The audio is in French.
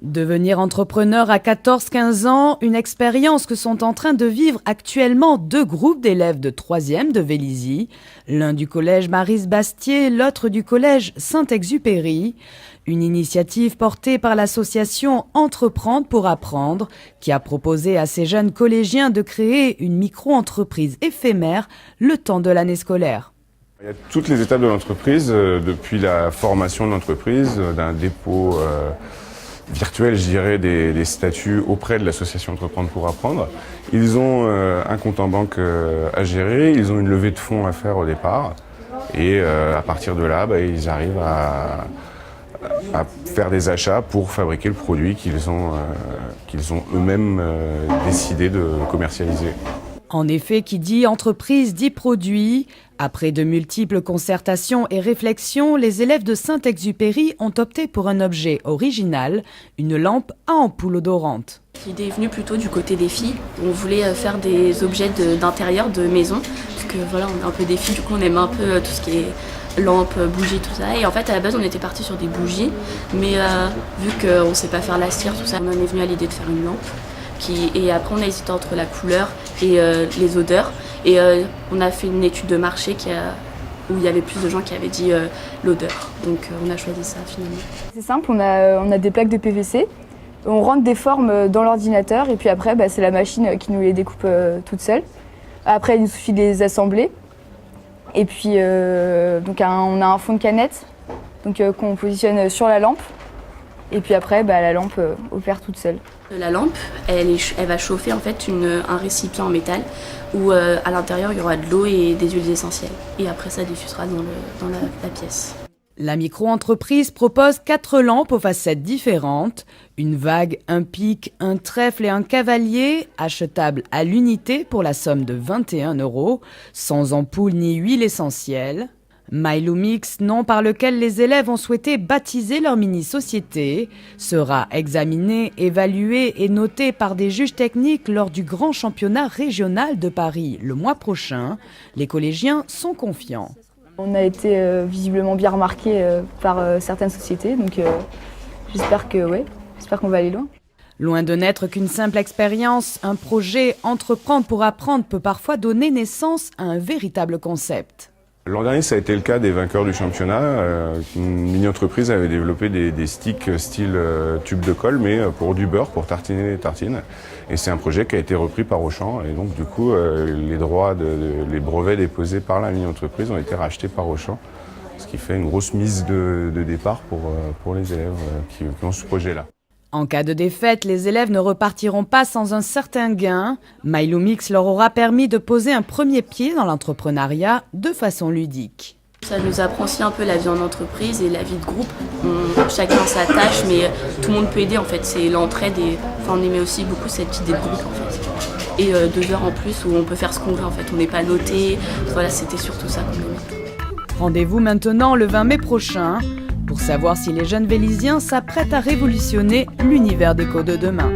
Devenir entrepreneur à 14-15 ans, une expérience que sont en train de vivre actuellement deux groupes d'élèves de 3e de Vélizy, l'un du collège Maryse-Bastier, l'autre du collège Saint-Exupéry. Une initiative portée par l'association Entreprendre pour apprendre, qui a proposé à ces jeunes collégiens de créer une micro-entreprise éphémère le temps de l'année scolaire. Il y a toutes les étapes de l'entreprise, depuis la formation de l'entreprise, d'un dépôt virtuel, je dirais, des statuts auprès de l'association Entreprendre pour apprendre. Ils ont un compte en banque à gérer, ils ont une levée de fonds à faire au départ. Et à partir de là, ils arrivent à faire des achats pour fabriquer le produit qu'ils ont eux-mêmes décidé de commercialiser. En effet, qui dit entreprise dit produit. Après de multiples concertations et réflexions, les élèves de Saint-Exupéry ont opté pour un objet original, une lampe à ampoule odorante. L'idée est venue plutôt du côté des filles. On voulait faire des objets d'intérieur, de maison, parce que voilà, on est un peu des filles, du coup on aime un peu tout ce qui est lampes, bougies, tout ça. Et en fait, à la base, on était parti sur des bougies, mais vu qu'on ne sait pas faire la cire, tout ça, on en est venu à l'idée de faire une lampe. Et après, on a hésité entre la couleur et les odeurs. Et on a fait une étude de marché où il y avait plus de gens qui avaient dit l'odeur. Donc on a choisi ça finalement. C'est simple, on a des plaques de PVC. On rentre des formes dans l'ordinateur et puis après, c'est la machine qui nous les découpe toute seule. Après, il nous suffit de les assembler. Et puis, donc on a un fond de canette qu'on positionne sur la lampe. Et puis après, la lampe opère toute seule. La lampe, elle va chauffer en fait un récipient en métal où à l'intérieur il y aura de l'eau et des huiles essentielles. Et après ça diffusera dans la pièce. La micro-entreprise propose 4 lampes aux facettes différentes, une vague, un pic, un trèfle et un cavalier, achetables à l'unité pour la somme de 21 €, sans ampoule ni huile essentielle. Mylumix, nom par lequel les élèves ont souhaité baptiser leur mini-société, sera examiné, évalué et noté par des juges techniques lors du grand championnat régional de Paris le mois prochain. Les collégiens sont confiants. On a été visiblement bien remarqués par certaines sociétés, donc j'espère qu'on va aller loin. Loin de n'être qu'une simple expérience, un projet Entreprendre pour apprendre peut parfois donner naissance à un véritable concept. L'an dernier, ça a été le cas des vainqueurs du championnat. Une mini-entreprise avait développé des sticks style tube de colle, mais pour du beurre, pour tartiner les tartines. Et c'est un projet qui a été repris par Auchan. Et donc, du coup, les brevets déposés par la mini-entreprise ont été rachetés par Auchan. Ce qui fait une grosse mise de départ pour les élèves qui ont ce projet-là. En cas de défaite, les élèves ne repartiront pas sans un certain gain. Mylumix leur aura permis de poser un premier pied dans l'entrepreneuriat de façon ludique. Ça nous apprend aussi un peu la vie en entreprise et la vie de groupe. Chacun sa tâche, mais tout le monde peut aider en fait. C'est l'entraide et on aimait aussi beaucoup cette idée de groupe en fait. Et 2 heures en plus où on peut faire ce qu'on veut en fait. On n'est pas noté. Voilà, c'était surtout ça qu'on aimait. Rendez-vous maintenant le 20 mai prochain pour savoir si les jeunes vélysiens s'apprêtent à révolutionner l'univers déco de demain.